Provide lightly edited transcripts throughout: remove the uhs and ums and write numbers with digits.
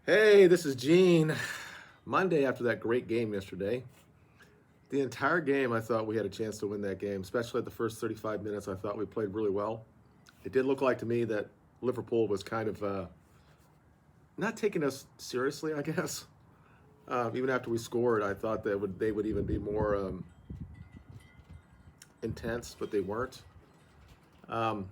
Hey, this is Gene. Monday after that great game yesterday. The entire game, I thought we had a chance to win that game, especially at the first 35 minutes. I thought we played really well. It did look like to me that Liverpool was kind of not taking us seriously, I guess. Even after we scored, I thought they would even be more intense, but they weren't. Um,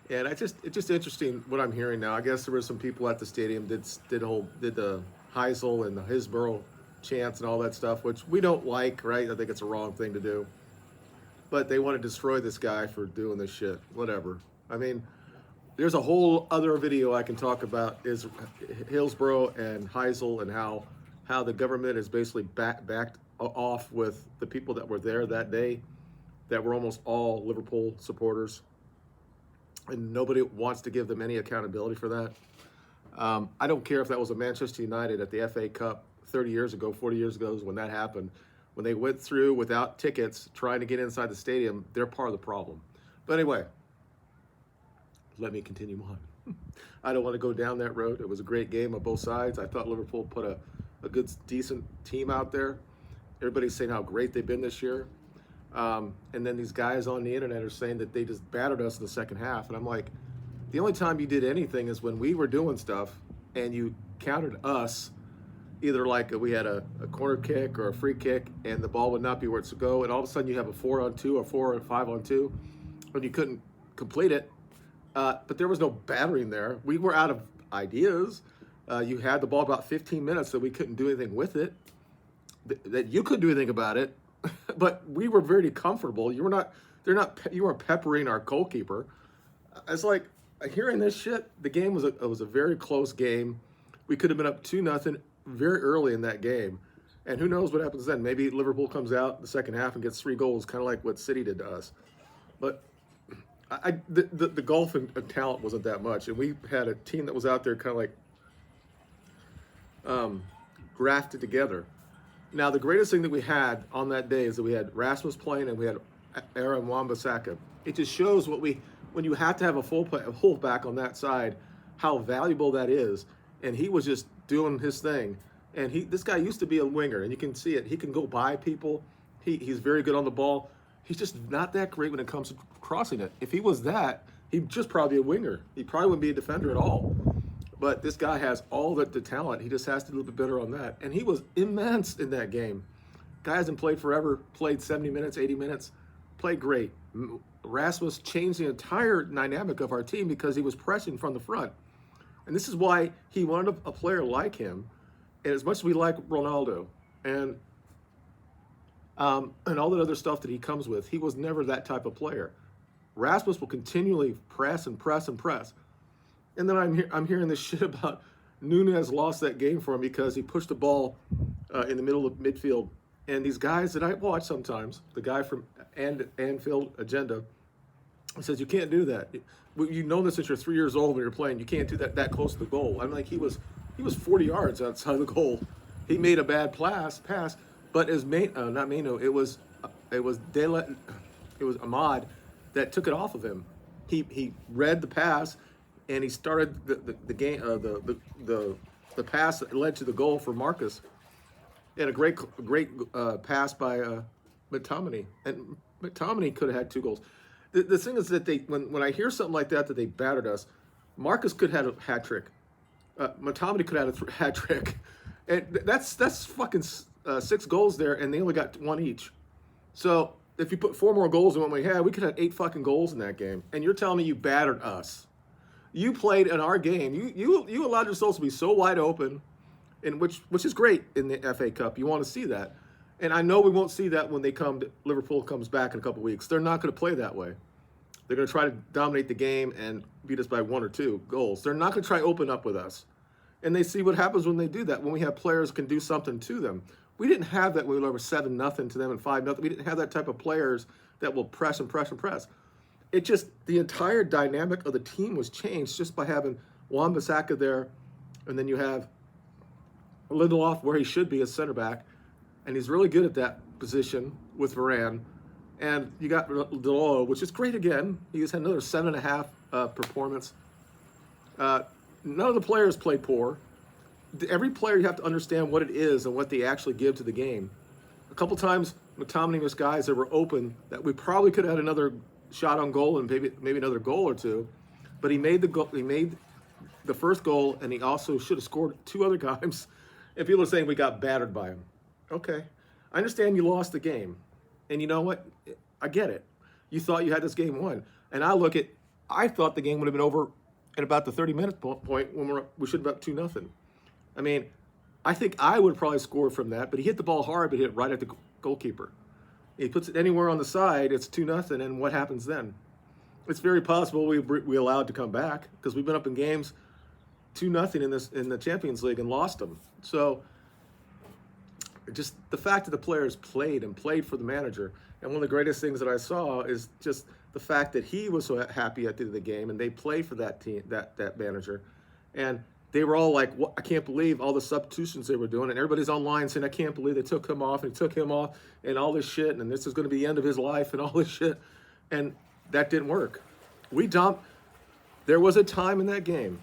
and it's just interesting what I'm hearing now. I guess there were some people at the stadium did the Heisel and the Hillsborough chants and all that stuff, which we don't like, right? I think it's a wrong thing to do. But they want to destroy this guy for doing this shit. Whatever. I mean, there's a whole other video I can talk about is Hillsborough and Heisel and how the government is basically backed off with the people that were there that day, that were almost all Liverpool supporters, and nobody wants to give them any accountability for that. I don't care if that was a Manchester United at the FA Cup 30 years ago, 40 years ago is when that happened. When they went through without tickets trying to get inside the stadium, they're part of the problem. But anyway, let me continue on. I don't want to go down that road. It was a great game on both sides. I thought Liverpool put a good, decent team out there. Everybody's saying how great they've been this year. And then these guys on the internet are saying that they just battered us in the second half. And I'm like, the only time you did anything is when we were doing stuff and you countered us, either like we had a corner kick or a free kick and the ball would not be where it's to go. And all of a sudden you have a 4-on-2 or 4 or 5-on-2 and you couldn't complete it. But there was no battering there. We were out of ideas. You had the ball about 15 minutes, so we couldn't do anything with it. That you couldn't do anything about it, but we were very comfortable. You weren't peppering our goalkeeper. It's like hearing this shit. The game was a very close game. We could have been up 2-0 very early in that game, and who knows what happens then? Maybe Liverpool comes out the second half and gets 3 goals, kind of like what City did to us. But the gulf and talent wasn't that much, and we had a team that was out there kind of like grafted together. Now, the greatest thing that we had on that day is that we had Rasmus playing and we had Aaron Wan-Bissaka. It just shows when you have to have a fullback on that side, how valuable that is. And he was just doing his thing. And this guy used to be a winger, and you can see it. He can go by people. He's very good on the ball. He's just not that great when it comes to crossing it. If he was that, he'd just probably be a winger. He probably wouldn't be a defender at all. But this guy has all the talent. He just has to do a little bit better on that. And he was immense in that game. Guy hasn't played forever, played 70 minutes, 80 minutes, played great. Rasmus changed the entire dynamic of our team because he was pressing from the front. And this is why he wanted a player like him. And as much as we like Ronaldo and all that other stuff that he comes with, he was never that type of player. Rasmus will continually press and press and press. And then I'm hearing this shit about Nunez lost that game for him because he pushed the ball in the middle of midfield. And these guys that I watch sometimes, the guy from Anfield Agenda, he says, you can't do that. You know this since you're 3 years old when you're playing. You can't do that close to the goal. I'm like, he was 40 yards outside the goal. He made a bad pass, but it was Ahmad that took it off of him. He read the pass. And he started the game, the pass that led to the goal for Marcus, and a great pass by McTominay. And McTominay could have had 2 goals. The thing is that when I hear something like that they battered us, Marcus could have had a hat trick. McTominay could have had a hat trick, and that's fucking 6 goals there, and they only got 1 each. So if you put 4 more goals than what we had, we could have 8 fucking goals in that game. And you're telling me you battered us? You played in our game. You allowed yourselves to be so wide open, and which is great in the FA Cup. You want to see that, and I know we won't see that when Liverpool comes back in a couple weeks. They're not going to play that way. They're going to try to dominate the game and beat us by 1 or 2 goals. They're not going to try to open up with us, and they see what happens when they do that. When we have players who can do something to them, we didn't have that when we were over 7-0 to them and 5-0. We didn't have that type of players that will press and press and press. It just, the entire dynamic of the team was changed just by having Wan-Bissaka there, and then you have Lindelof where he should be as center back, and he's really good at that position with Varane. And you got Deloro, which is great again. He's had another 7.5 performance. None of the players played poor. every player, you have to understand what it is and what they actually give to the game. A couple times, McTominay missed guys that were open that we probably could have had another shot on goal and maybe another goal or two, but he made the goal. He made the first goal, and he also should have scored two other times. And people are saying we got battered by him. Okay, I understand you lost the game, and you know what? I get it. You thought you had this game won, and I thought the game would have been over at about the 30-minute point when we should have been up 2-0. I mean, I think I would probably score from that, but he hit the ball hard, but hit it right at the goalkeeper. He puts it anywhere on the side, it's 2-0, and what happens then? It's very possible we allowed to come back because we've been up in games 2-0 in the Champions League and lost them. So just the fact that the players played for the manager, and one of the greatest things that I saw is just the fact that he was so happy at the end of the game, and they played for that team, that manager, and they were all like, "What? I can't believe all the substitutions they were doing," and everybody's online saying, "I can't believe they took him off and took him off and all this shit, and this is going to be the end of his life and all this shit," and that didn't work. There was a time in that game,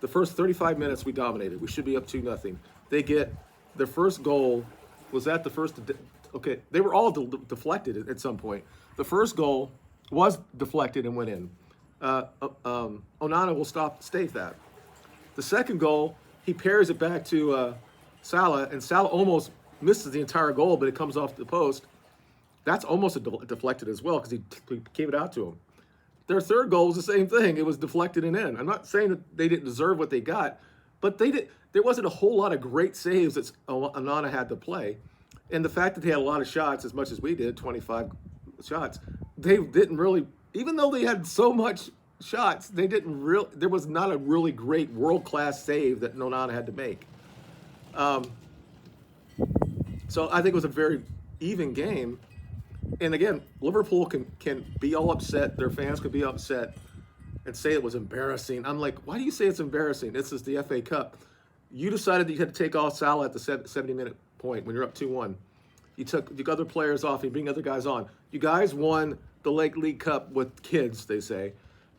the first 35 minutes we dominated. We should be up 2-0. They get their first goal. Was that the first? Okay, they were all deflected at some point. The first goal was deflected and went in. Onana will stave that. The second goal, he parries it back to Salah, and Salah almost misses the entire goal, but it comes off the post. That's almost a deflected as well because he gave it out to him. Their third goal was the same thing. It was deflected and in. I'm not saying that they didn't deserve what they got, but there wasn't a whole lot of great saves that Onana had to play. And the fact that they had a lot of shots, as much as we did, 25 shots, they didn't really, even though they had so much shots, there was not a really great world-class save that Onana had to make. So I think it was a very even game. And again, Liverpool can be all upset. Their fans could be upset and say it was embarrassing. I'm like, why do you say it's embarrassing? This is the FA Cup. You decided that you had to take off Salah at the 70-minute point when you're up 2-1. You took other players off. You bring other guys on. You guys won the League Cup with kids, they say.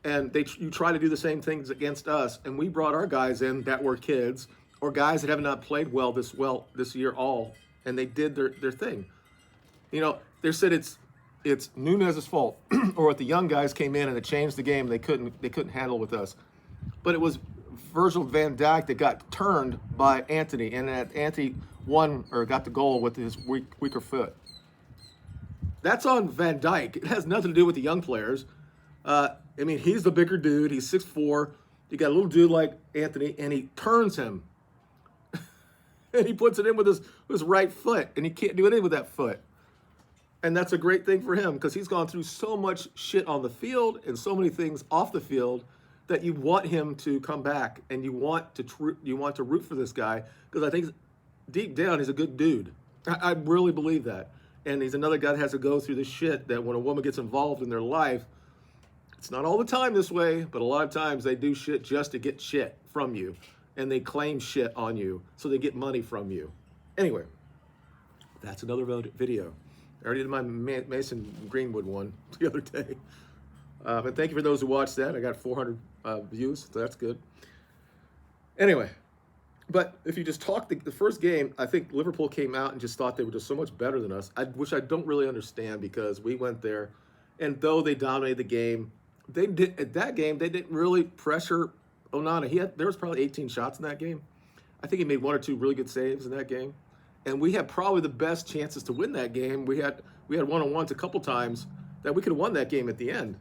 And you try to do the same things against us. And we brought our guys in that were kids or guys that have not played well this year all. And they did their thing. You know, they said it's Nunez's fault, or if the young guys came in and it changed the game, they couldn't handle with us. But it was Virgil van Dijk that got turned by Antony, and that Antony won or got the goal with his weaker foot. That's on Van Dijk. It has nothing to do with the young players. I mean, he's the bigger dude. He's 6'4". You got a little dude like Antony, and he turns him. And he puts it in with his right foot, and he can't do anything with that foot. And that's a great thing for him because he's gone through so much shit on the field and so many things off the field that you want him to come back, and you want to root for this guy because I think deep down he's a good dude. I really believe that. And he's another guy that has to go through the shit that when a woman gets involved in their life, it's not all the time this way, but a lot of times they do shit just to get shit from you. And they claim shit on you so they get money from you. Anyway, that's another video. I already did my Mason Greenwood one the other day. But thank you for those who watched that. I got 400 views, so that's good. Anyway, but if you just talk the first game, I think Liverpool came out and just thought they were just so much better than us, which I don't really understand because we went there, and though they dominated the game, they didn't really pressure Onana. There was probably 18 shots in that game. I think he made one or two really good saves in that game. And we had probably the best chances to win that game. We had one-on-ones a couple times that we could have won that game at the end.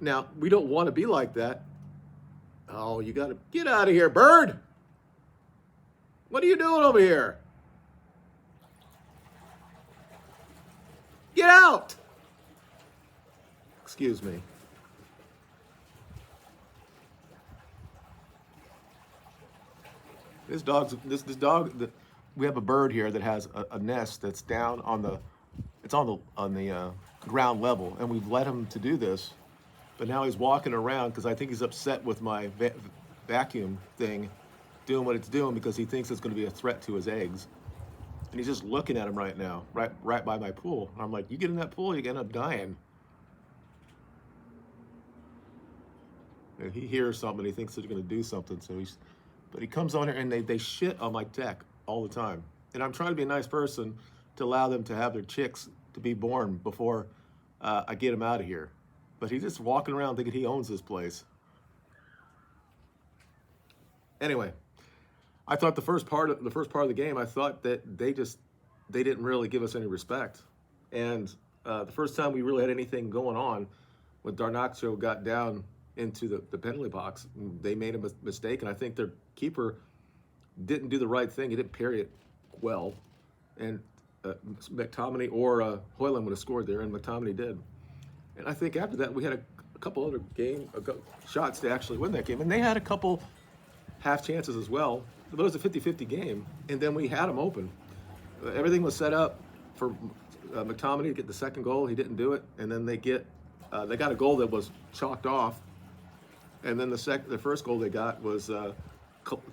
Now, we don't want to be like that. Oh, you got to get out of here, Bird. What are you doing over here? Get out. Excuse me. This dog, we have a bird here that has a nest that's down on the ground level, and we've let him to do this, but now he's walking around because I think he's upset with my vacuum thing doing what it's doing because he thinks it's going to be a threat to his eggs, and he's just looking at him right now, right by my pool. And I'm like, you get in that pool, you're gonna end up dying. And he hears something, he thinks they're going to do something, so he's But he comes on here and they shit on my tech all the time. And I'm trying to be a nice person to allow them to have their chicks to be born before I get him out of here. But he's just walking around thinking he owns this place. Anyway, I thought the first part of the game, I thought that they didn't really give us any respect. And the first time we really had anything going on, when Darnacho got down into the penalty box, they made a mistake, and I think their keeper didn't do the right thing. He didn't parry it well, and McTominay or Hoyland would have scored there, and McTominay did. And I think after that we had a couple other shots to actually win that game, and they had a couple half chances as well. But it was a 50-50 game, and then we had them open. Everything was set up for McTominay to get the second goal. He didn't do it, and then they got a goal that was chalked off, and then the first goal they got was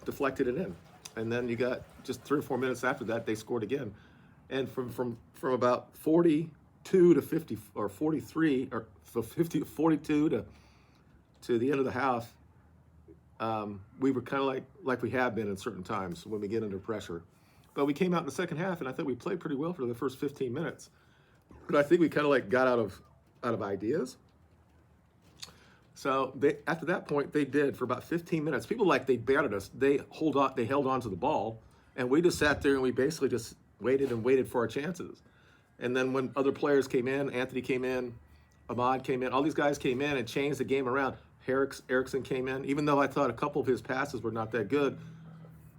deflected it in, and then you got just 3 or 4 minutes after that they scored again, and from about 42 to 50 or 43 or 50 to 42 to the end of the half, we were kind of like we have been in certain times when we get under pressure. But we came out in the second half, and I think we played pretty well for the first 15 minutes. But I think we kind of got out of ideas. So after that point, they did for about 15 minutes. People they battered us. They held on to the ball, and we just sat there and we basically just waited for our chances. And then when other players came in, Anthony came in, Ahmad came in, all these guys came in and changed the game around. Eriksson came in, even though I thought a couple of his passes were not that good,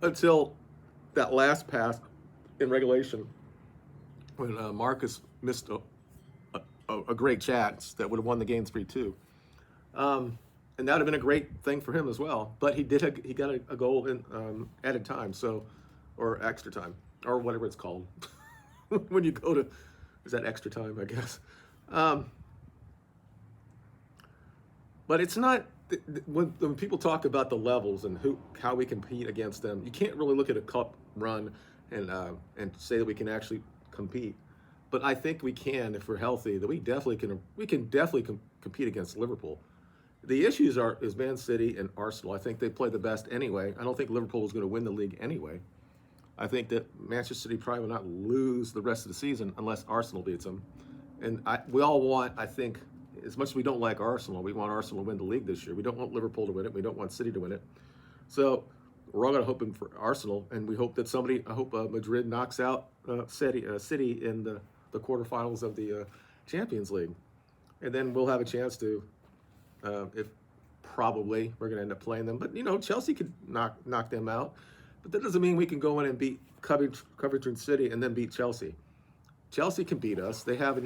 until that last pass in regulation when Marcus missed a great chance that would have won the game 3-2. And that would have been a great thing for him as well. But he got a goal in added time, or extra time, or whatever it's called. When you go to, is that extra time, I guess. But it's not, when people talk about the levels and how we compete against them, you can't really look at a cup run and say that we can actually compete. But I think we can, if we're healthy, that we can definitely compete against Liverpool. The issues is Man City and Arsenal. I think they play the best anyway. I don't think Liverpool is going to win the league anyway. I think that Manchester City probably will not lose the rest of the season unless Arsenal beats them. And we all want, I think, as much as we don't like Arsenal, we want Arsenal to win the league this year. We don't want Liverpool to win it. We don't want City to win it. So we're all going to hope for Arsenal, and we hope that Madrid knocks out City in the quarterfinals of the Champions League. And then we'll have a chance to, if probably we're going to end up playing them. But, Chelsea could knock them out. But that doesn't mean we can go in and beat Coventry City and then beat Chelsea. Chelsea can beat us. They have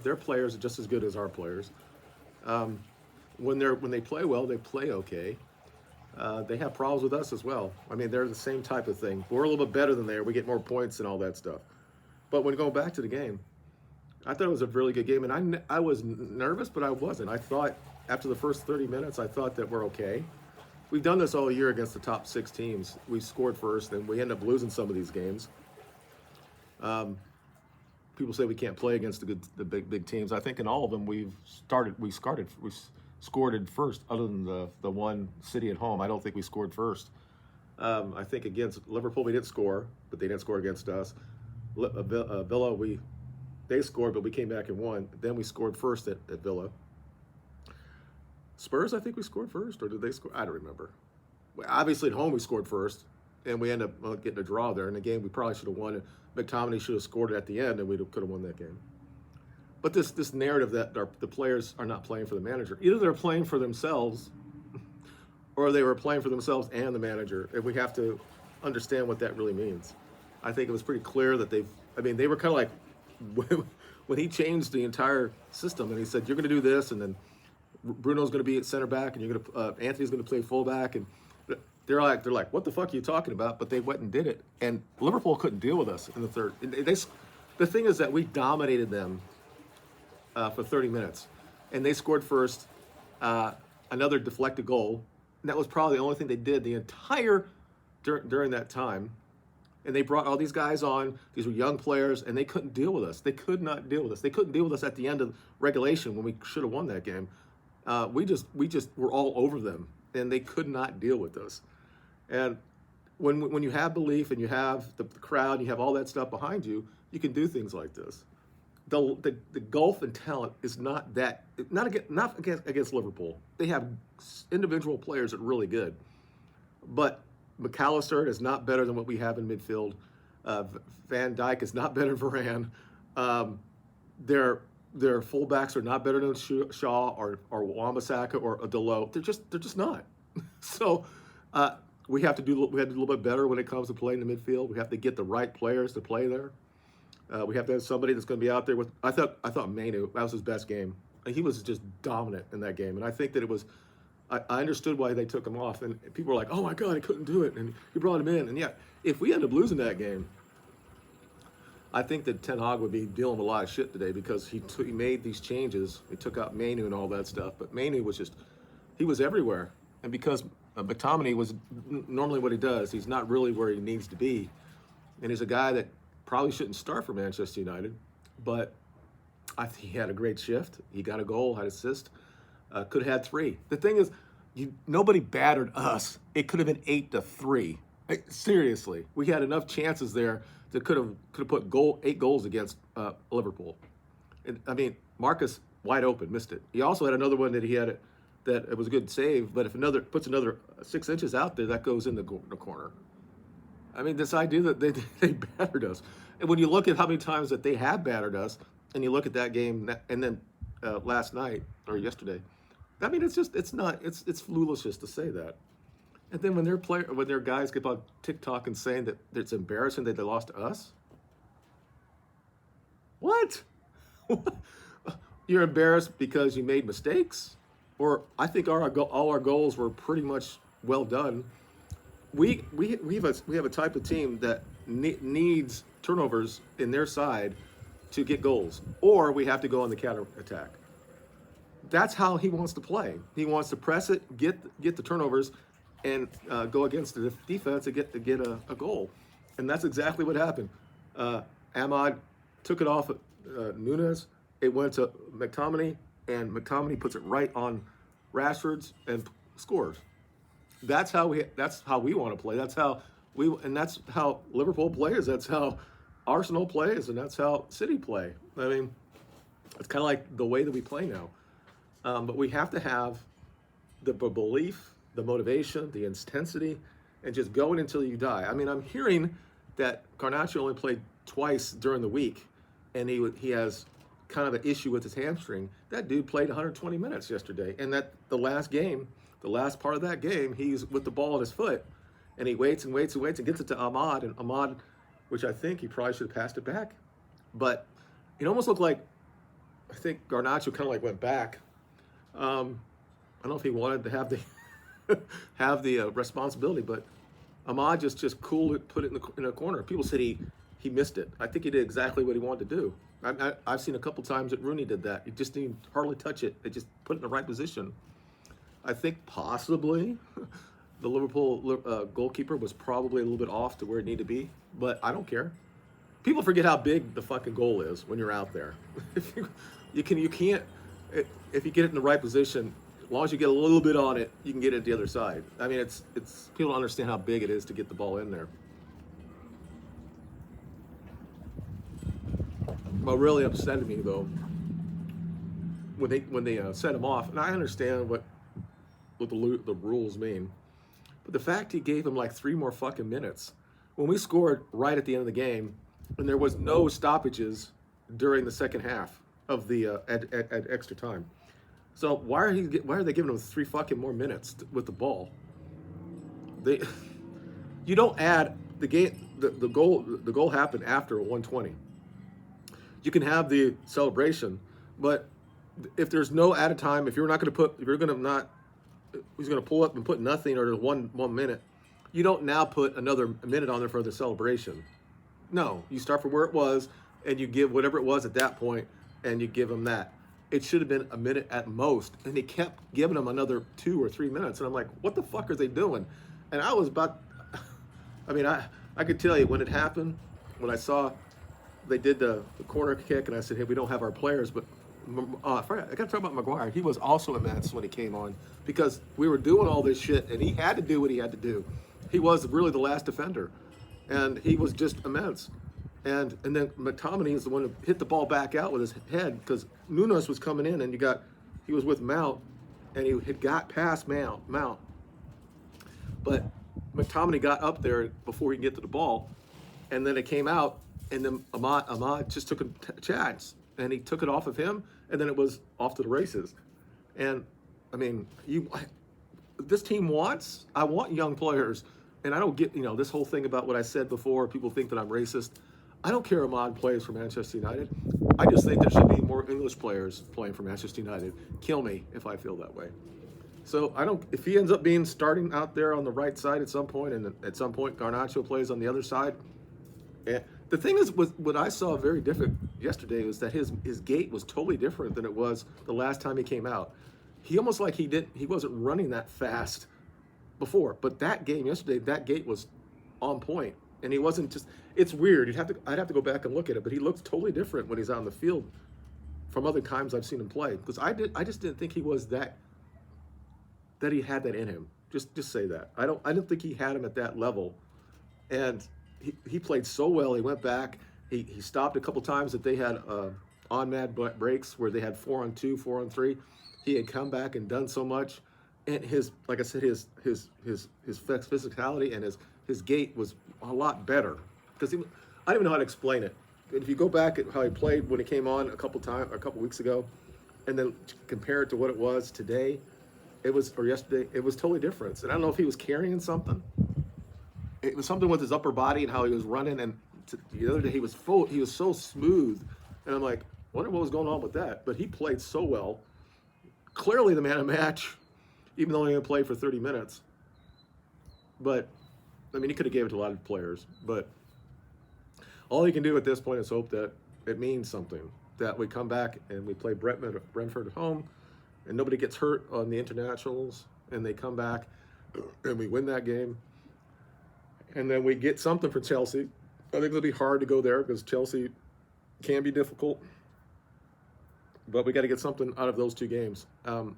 their players are just as good as our players. When they play well, they play okay. They have problems with us as well. I mean, they're the same type of thing. We're a little bit better than they are. We get more points and all that stuff. But when going back to the game, I thought it was a really good game, and I was nervous, but I wasn't. I thought after the first 30 minutes, I thought that we're okay. We've done this all year against the top 6 teams. We scored first, and we end up losing some of these games. People say we can't play against the big teams. I think in all of them we scored it first, other than the one City at home. I don't think we scored first. I think against Liverpool we didn't score, but they didn't score against us. Villa, they scored, but we came back and won. Then we scored first at Villa. Spurs, I think we scored first, or did they score? I don't remember. Obviously at home we scored first, and we ended up getting a draw there. In the game we probably should have won. McTominay should have scored it at the end, and we could have won that game. But this narrative that the players are not playing for the manager, either they're playing for themselves, or they were playing for themselves and the manager, and we have to understand what that really means. I think it was pretty clear that they were kind of like, when he changed the entire system, and he said, you're going to do this, and then Bruno's going to be at center back, and Anthony's going to play fullback, and they're like, what the fuck are you talking about? But they went and did it, and Liverpool couldn't deal with us in the third. The thing is that we dominated them for 30 minutes, and they scored first, another deflected goal, and that was probably the only thing they did the entire during that time. And they brought all these guys on. These were young players, and they couldn't deal with us. They could not deal with us. They couldn't deal with us at the end of regulation when we should have won that game. We just were all over them, and they could not deal with us. And when you have belief and you have the crowd, you have all that stuff behind you, you can do things like this. The gulf in talent is not against Liverpool. They have individual players that are really good, but McAllister is not better than what we have in midfield. Van Dijk is not better than Varane. Their fullbacks are not better than Shaw or Wan-Bissaka or Delo. They're just not. So we have to do a little bit better when it comes to playing the midfield. We have to get the right players to play there. We have to have somebody that's going to be out there with. I thought Manu, that was his best game. He was just dominant in that game, and I think that it was. I understood why they took him off, and people were like, "Oh my God, he couldn't do it," and he brought him in. And yeah, if we end up losing that game, I think that Ten Hag would be dealing with a lot of shit today because he made these changes. He took out Manu and all that stuff, but Manu was he was everywhere, and because McTominay was normally what he does, he's not really where he needs to be, and he's a guy that probably shouldn't start for Manchester United, but I think he had a great shift. He got a goal, had assist, could have had 3. The thing is, nobody battered us. It could have been 8-3. Seriously, we had enough chances there that could have put 8 goals against Liverpool. And I mean, Marcus wide open, missed it. He also had another one that it was a good save, but if puts another 6 inches out there, that goes in the corner. I mean, this idea that they battered us. And when you look at how many times that they have battered us, and you look at that game, and then last night or yesterday, I mean, it's foolishness to say that. And then when their guys get on TikTok and saying that it's embarrassing that they lost to us, what? You're embarrassed because you made mistakes, or I think all our goals were pretty much well done. We have a type of team that needs turnovers in their side to get goals, or we have to go on the counter attack. That's how he wants to play. He wants to press it, get the turnovers, and go against the defense to get a goal, and that's exactly what happened. Ahmad took it off Nunes. It went to McTominay, and McTominay puts it right on Rashford's and scores. That's how we want to play. That's how Liverpool plays. That's how Arsenal plays, and that's how City play. I mean, it's kind of like the way that we play now. But we have to have the belief, the motivation, the intensity, and just going until you die. I mean, I'm hearing that Garnacho only played twice during the week, and he has kind of an issue with his hamstring. That dude played 120 minutes yesterday, and that the last part of that game, he's with the ball at his foot, and he waits and gets it to Ahmad, and Ahmad, which I think he probably should have passed it back, but it almost looked like, I think Garnacho kind of like went back. I don't know if he wanted to have the responsibility, but Ahmad just cooled it, put it in a corner. People said he missed it. I think he did exactly what he wanted to do. I've seen a couple times that Rooney did that. He just didn't hardly touch it. They just put it in the right position. I think possibly the Liverpool goalkeeper was probably a little bit off to where it needed to be, but I don't care. People forget how big the fucking goal is when you're out there. If you can't, if you get it in the right position, as long as you get a little bit on it, you can get it the other side. I mean, it's people don't understand how big it is to get the ball in there. What really upset me though, when they set him off, and I understand what the rules mean, but the fact he gave him like 3 more fucking minutes when we scored right at the end of the game, and there was no stoppages during the second half of the at extra time. So why are they giving him 3 fucking more minutes with the ball? You don't add the game. The goal happened after 120. You can have the celebration, but if there's no added time, he's going to pull up and put nothing, or there's one minute, you don't now put another minute on there for the celebration. No, you start from where it was, and you give whatever it was at that point, and you give him that. It should have been a minute at most, and they kept giving him another 2 or 3 minutes, and I'm like, what the fuck are they doing? And I was about, I mean, I could tell you when it happened, when I saw they did the corner kick, and I said, hey, we don't have our players, but I got to talk about Maguire. He was also immense when he came on, because we were doing all this shit, and he had to do what he had to do. He was really the last defender, and he was just immense. And then McTominay is the one who hit the ball back out with his head because Nunes was coming in, and he was with Mount, and he had got past Mount, but McTominay got up there before he could get to the ball, and then it came out, and then Ahmad just took a chance, and he took it off of him, and then it was off to the races. And I mean, this team I want young players, and I don't get this whole thing about what I said before. People think that I'm racist. I don't care Ahmad plays for Manchester United. I just think there should be more English players playing for Manchester United. Kill me if I feel that way. So if he ends up being starting out there on the right side at some point, and at some point Garnacho plays on the other side. And the thing is, what I saw very different yesterday was that his gait was totally different than it was the last time he came out. He almost like he wasn't running that fast before, but that game yesterday, that gait was on point, and he wasn't just. It's weird. I'd have to go back and look at it, but he looks totally different when he's out on the field from other times I've seen him play. Because I just didn't think he was that he had that in him. Just say that. I didn't think he had him at that level, and he played so well. He went back. He stopped a couple times that they had on-mad breaks where they had 4-on-2, 4-on-3. He had come back and done so much, and like I said, his physicality and his gait was a lot better because I don't even know how to explain it. If you go back at how he played when he came on a couple weeks ago, and then compare it to what it was today, or yesterday, it was totally different. And I don't know if he was carrying something. It was something with his upper body and how he was running. And the other day he was so smooth, and I'm like, wonder what was going on with that. But he played so well. Clearly the man of the match, even though he only played for 30 minutes. But I mean, he could have gave it to a lot of players. But all he can do at this point is hope that it means something. That we come back and we play Brentford at home, and nobody gets hurt on the internationals, and they come back and we win that game. And then we get something for Chelsea. I think it'll be hard to go there because Chelsea can be difficult. But we got to get something out of those two games. It's going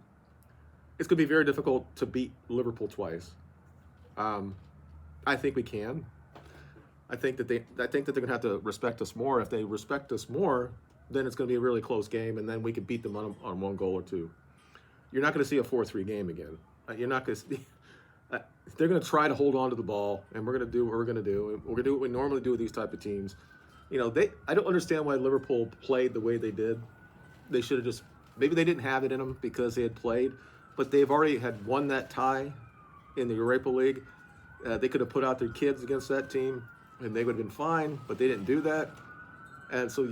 to be very difficult to beat Liverpool twice. I think we can. I think that they're going to have to respect us more. If they respect us more, then it's going to be a really close game, and then we could beat them on one goal or two. You're not going to see a 4-3 game again. You're not going to see. They're going to try to hold on to the ball, and we're going to do what we're going to do. We're going to do what we normally do with these type of teams. I don't understand why Liverpool played the way they did. They should have just, maybe they didn't have it in them because they had played, but they've already had won that tie in the Europa League. They could have put out their kids against that team, and they would have been fine, but they didn't do that. And so,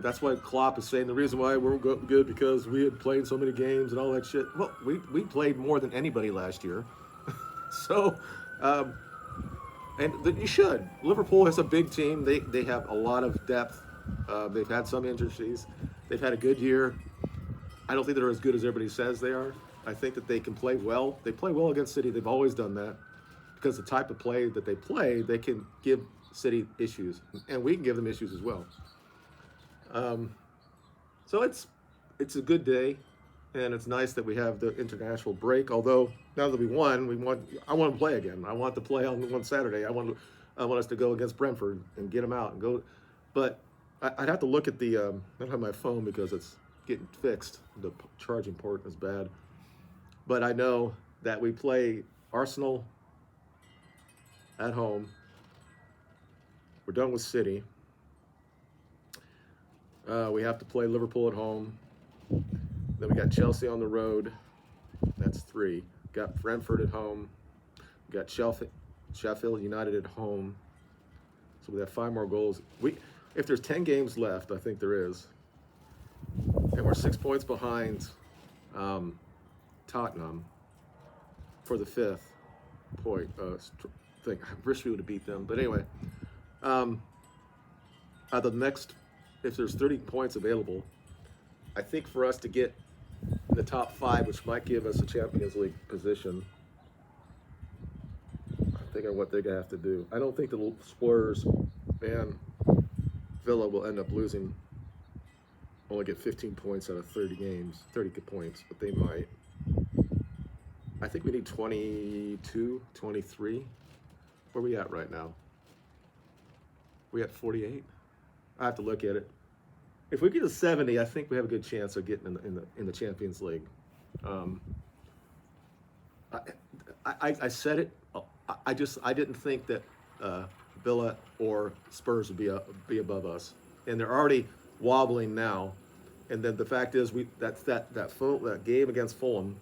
that's why Klopp is saying the reason why we're good because we had played so many games and all that shit. Well, we played more than anybody last year. So, you should. Liverpool has a big team. They have a lot of depth. They've had some injuries. They've had a good year. I don't think they're as good as everybody says they are. I think that they can play well. They play well against City. They've always done that because the type of play that they play, they can give City issues, and we can give them issues as well. So it's a good day, and it's nice that we have the international break. Although now that we won, I want to play again. I want to play on one Saturday. I want us to go against Brentford and get them out and go. But I'd have to look at I don't have my phone because it's getting fixed. The charging port is bad. But I know that we play Arsenal at home. We're done with City. We have to play Liverpool at home. Then we got Chelsea on the road. That's 3. Got Brentford at home. We got Sheffield United at home. So we have 5 more goals. If there's 10 games left, I think there is. And we're 6 points behind Tottenham for the 5th point thing. I wish we would have beat them. But anyway, the next, if there's 30 points available, I think for us to get in the top 5, which might give us a Champions League position, I'm thinking of what they're going to have to do. I don't think the Spurs and Villa will end up losing, only get 15 points out of 30 points, but they might. I think we need 22, 23 Where we at right now? We at 48? I have to look at it. If we get to 70, I think we have a good chance of getting in the Champions League. Um, I said it. I didn't think that Villa or Spurs would be above us, and they're already wobbling now. And then the fact is, that game against Fulham,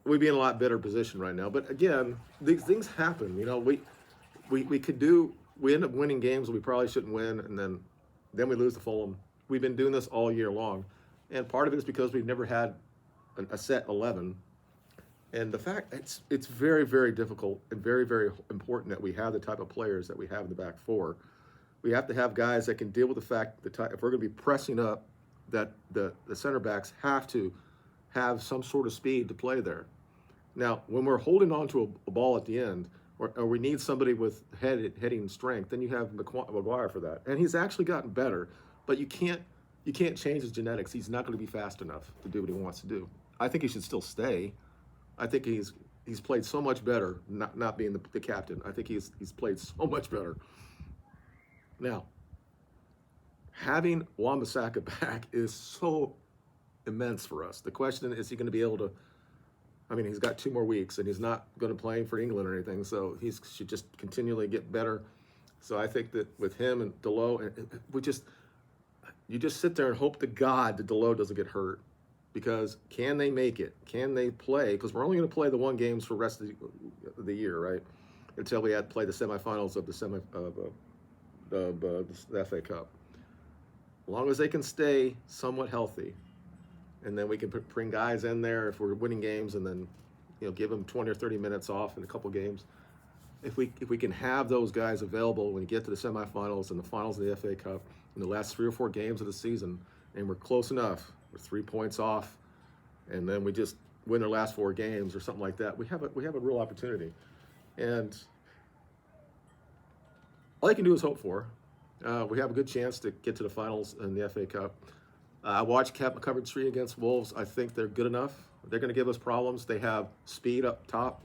we'd be in a lot better position right now. But again, these things happen. You know, we end up winning games we probably shouldn't win, and then we lose to Fulham. We've been doing this all year long, and part of it is because we've never had a set 11. And the fact it's very, very difficult and very, very important that we have the type of players that we have in the back four. We have to have guys that can deal with the fact that if we're going to be pressing up, that the center backs have to have some sort of speed to play there. Now, when we're holding on to a ball at the end, or we need somebody with heading strength, then you have Maguire for that. And he's actually gotten better, but you can't change his genetics. He's not going to be fast enough to do what he wants to do. I think he should still stay. I think he's played so much better not being the captain. I think he's played so much better. Now, having Wan-Bissaka back is so immense for us. The question is he going to be able to, I mean, he's got 2 more weeks and he's not going to play for England or anything, so he should just continually get better. So I think that with him and Dalot, you just sit there and hope to God that Dalot doesn't get hurt. Because can they make it? Can they play? Because we're only going to play the 1 games for the rest of the year, right? Until we had to play the semifinals of the FA Cup. As long as they can stay somewhat healthy, and then we can bring guys in there if we're winning games, and then give them 20 or 30 minutes off in a couple games. If we can have those guys available when you get to the semifinals and the finals of the FA Cup in the last 3 or 4 games of the season, and we're close enough. We're 3 points off, and then we just win their last 4 games or something like that. We have a real opportunity, and all you can do is hope for. We have a good chance to get to the finals in the FA Cup. I watched Coventry against Wolves. I think they're good enough. They're going to give us problems. They have speed up top.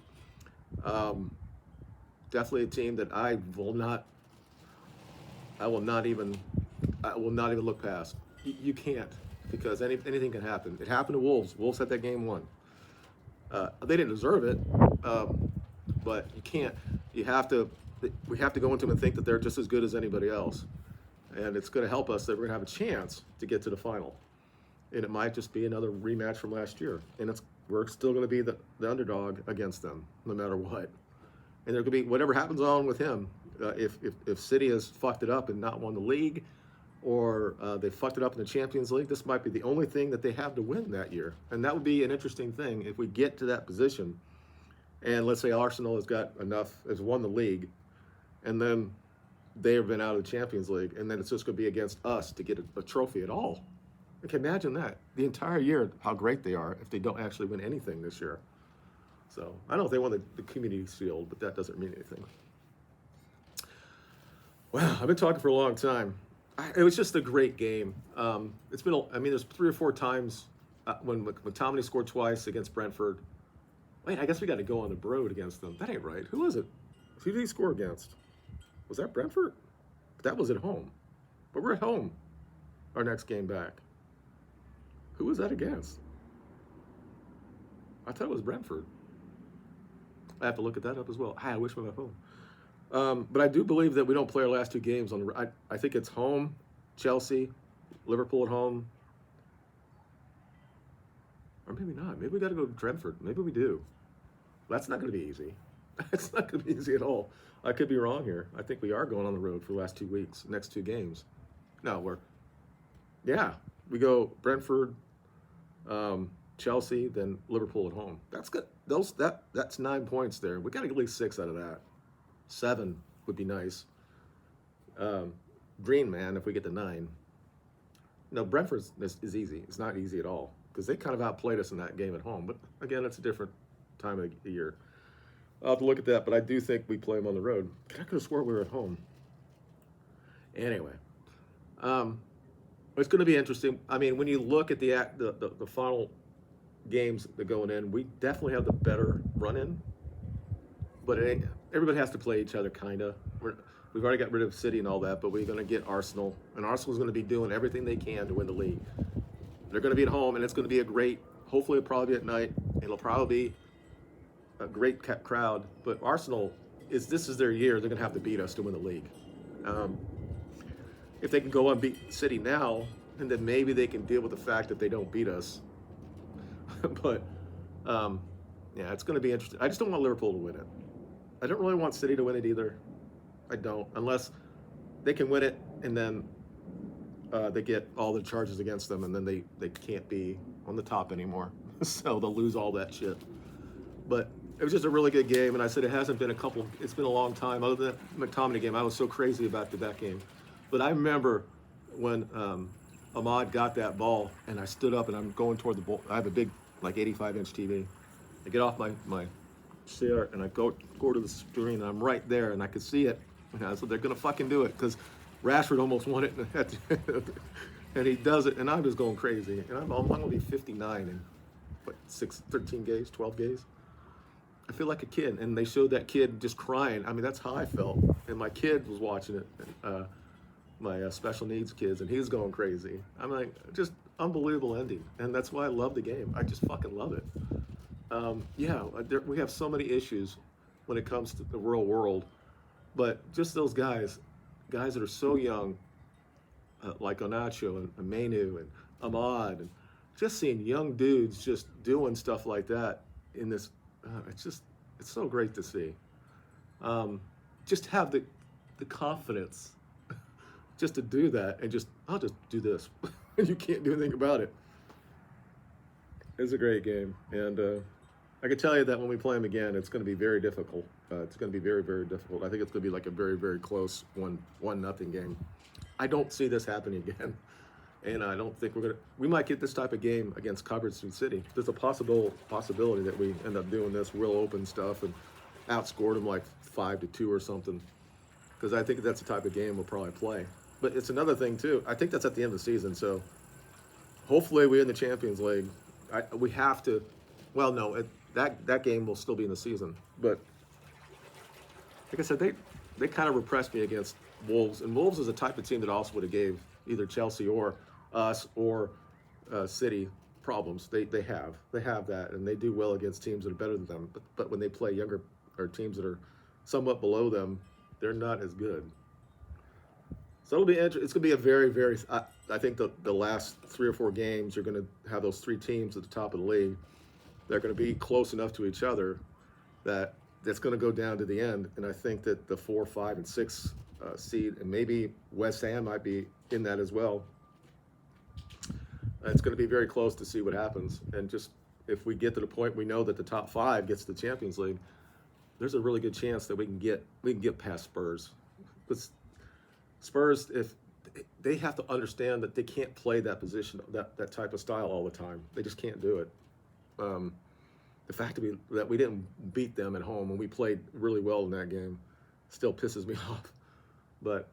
Definitely a team that I will not even look past. You can't. Because anything can happen. It happened to Wolves. Wolves had that game won. They didn't deserve it, but you can't. We have to go into them and think that they're just as good as anybody else, and it's going to help us that we're going to have a chance to get to the final. And it might just be another rematch from last year, and we're still going to be the underdog against them, no matter what. And there could be whatever happens on with him. If City has fucked it up and not won the league, or they fucked it up in the Champions League, this might be the only thing that they have to win that year. And that would be an interesting thing if we get to that position. And let's say Arsenal has won the league, and then they have been out of the Champions League, and then it's just going to be against us to get a trophy at all. Like, imagine that. The entire year, how great they are if they don't actually win anything this year. So, I don't know if they won the Community Shield, but that doesn't mean anything. Wow, I've been talking for a long time. It was just a great game. There's 3 or 4 times when McTominay scored twice against Brentford. Wait, I guess we got to go on the road against them. That ain't right. Who was it? Who did he score against? Was that Brentford? That was at home. But we're at home our next game back. Who was that against? I thought it was Brentford. I have to look at that up as well. I wish we were at home. But I do believe that we don't play our last 2 games on the. I think it's home, Chelsea, Liverpool at home, or maybe not. Maybe we got to go to Brentford. Maybe we do. That's not going to be easy. It's not going to be easy at all. I could be wrong here. I think we are going on the road for the last 2 weeks, next 2 games. No, we go Brentford, Chelsea, then Liverpool at home. That's good. That's 9 points there. We got to get at least 6 out of that. 7 would be nice. Green, man, if we get to 9. No, Brentford is easy. It's not easy at all because they kind of outplayed us in that game at home. But again, it's a different time of the year. I'll have to look at that, but I do think we play them on the road. I could have swore we were at home. Anyway, it's going to be interesting. I mean, when you look at the final games that are going in, we definitely have the better run-in. but everybody has to play each other, kind of. We've already got rid of City and all that, but we're going to get Arsenal, and Arsenal's going to be doing everything they can to win the league. They're going to be at home, and it's going to be a great. Hopefully, it'll probably be at night. It'll probably be a great crowd. But Arsenal this is their year. They're going to have to beat us to win the league. If they can go and beat City now, and then maybe they can deal with the fact that they don't beat us. But yeah, it's going to be interesting. I just don't want Liverpool to win it. I don't really want City to win it either. I don't, unless they can win it and then they get all the charges against them, and then they can't be on the top anymore. So they'll lose all that shit. But it was just a really good game, and I said it's been a long time. Other than that McTominay game, I was so crazy about that game. But I remember when Ahmad got that ball, and I stood up, and I'm going toward the ball. I have a big, like 85-inch TV. I get off my chair, and I go to the screen, and I'm right there, and I could see it. And I said, they're going to fucking do it, because Rashford almost won it, and he does it, and I'm just going crazy. And I'm going to be 59 in, 13 games, 12 games. I feel like a kid, and they showed that kid just crying. I mean, that's how I felt. And my kid was watching it, my special needs kids, and he was going crazy. I'm like, just unbelievable ending, and that's why I love the game. I just fucking love it. We have so many issues when it comes to the real world, but just those guys that are so young, like Onacho and Mainu and Ahmad, and just seeing young dudes just doing stuff like that in this, it's so great to see. Just have the confidence just to do that, and I'll just do this. You can't do anything about it. It's a great game, and I can tell you that when we play them again, it's going to be very difficult. It's going to be very, very difficult. I think it's going to be like a very, very close 1-0 game. I don't see this happening again, and I don't think we might get this type of game against Coventry City. There's a possibility that we end up doing this real open stuff and outscored them like 5-2 or something, because I think that's the type of game we'll probably play. But it's another thing too. I think that's at the end of the season, so hopefully we win the Champions League. We have to. Well, no, that game will still be in the season. But like I said, they kind of repressed me against Wolves, and Wolves is a type of team that also would have gave either Chelsea or us or City problems. They have that, and they do well against teams that are better than them. But when they play younger or teams that are somewhat below them, they're not as good. So it'll be interesting. It's going to be a very, very. I think the last 3 or 4 games, you're going to have those 3 teams at the top of the league. They're going to be close enough to each other that's going to go down to the end. And I think that the 4, 5, and 6 seed, and maybe West Ham might be in that as well. It's going to be very close to see what happens. And just if we get to the point we know that the top 5 gets the Champions League, there's a really good chance that we can get past Spurs. But Spurs, if they have to understand that they can't play that position, that type of style all the time. They just can't do it. The fact that we didn't beat them at home and we played really well in that game still pisses me off. But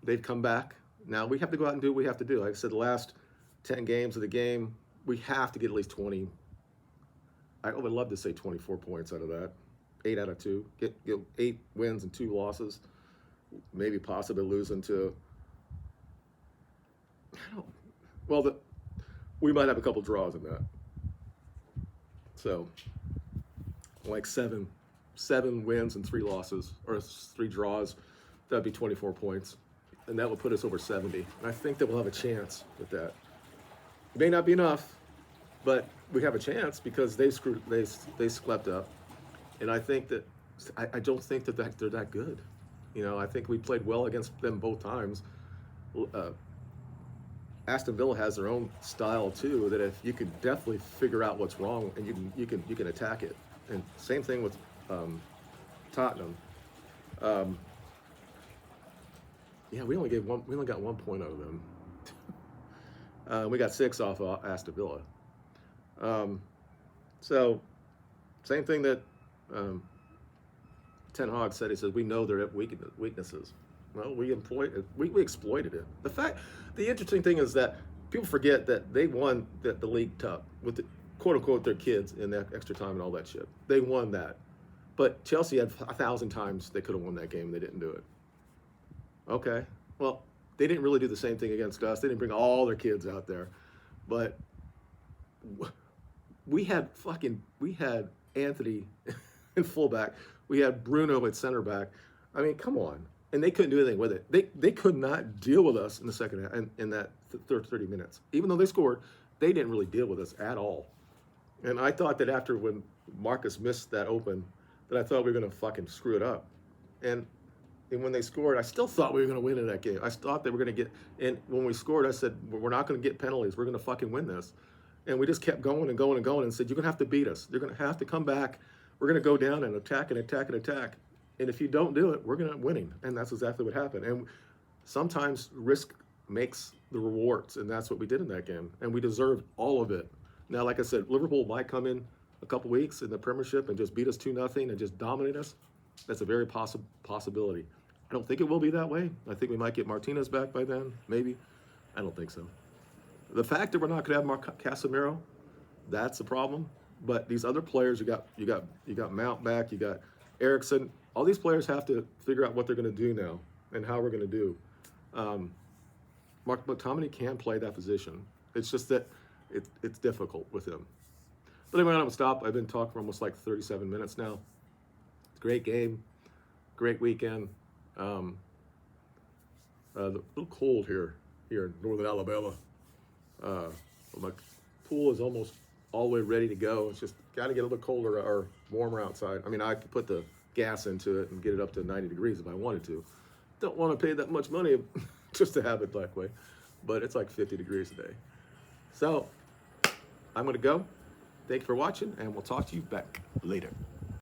they've come back. Now we have to go out and do what we have to do. Like I said, the last 10 games of the game, we have to get at least 20. I would love to say 24 points out of that. 8 out of 2. Get 8 wins and 2 losses. Maybe possibly losing to. We might have a couple draws in that. So, like 7 wins and 3 losses, or 3 draws, that'd be 24 points, and that will put us over 70. And I think that we'll have a chance with that. It may not be enough, but we have a chance because they slept up, and I think that I don't think that they're that good. I think we played well against them both times. Aston Villa has their own style too. That if you could definitely figure out what's wrong and you can attack it. And same thing with Tottenham. We only got 1 point out of them. We got 6 off of Aston Villa. So same thing that Ten Hag said. He said we know their weaknesses. Well, we exploited it. The interesting thing is that people forget that they won the League Cup with quote unquote their kids in that extra time and all that shit. They won that. But Chelsea had 1,000 times they could have won that game. They didn't do it. Okay. Well, they didn't really do the same thing against us. They didn't bring all their kids out there. But we had Anthony in fullback. We had Bruno at center back. I mean, come on. And they couldn't do anything with it. They could not deal with us in the second half, in that 30 minutes. Even though they scored, they didn't really deal with us at all. And I thought that after when Marcus missed that open, that I thought we were going to fucking screw it up. And when they scored, I still thought we were going to win in that game. I thought they were going to get, and when we scored, I said, we're not going to get penalties. We're going to fucking win this. And we just kept going and going and going and said, you're going to have to beat us. You're going to have to come back. We're going to go down and attack and attack and attack. And if you don't do it, we're going to winning. And that's exactly what happened. And sometimes risk makes the rewards. And that's what we did in that game. And we deserved all of it. Now, like I said, Liverpool might come in a couple weeks in the Premiership and just beat us 2-0 and just dominate us. That's a very possibility. I don't think it will be that way. I think we might get Martinez back by then, maybe. I don't think so. The fact that we're not going to have Casemiro, that's a problem. But these other players, you got Mount back, you got Eriksson. All these players have to figure out what they're going to do now and how we're going to do. Mark McTominay can play that position. It's just that it's difficult with him. But anyway, I'm going to stop. I've been talking for almost like 37 minutes now. Great game, great weekend. A little cold here in northern Alabama. My pool is almost all the way ready to go. It's just got to get a little colder or warmer outside. I mean, I could put the gas into it and get it up to 90 degrees if I wanted to. Don't want to pay that much money just to have it that way. But it's like 50 degrees a day. So I'm going to go. Thank you for watching, and we'll talk to you back later.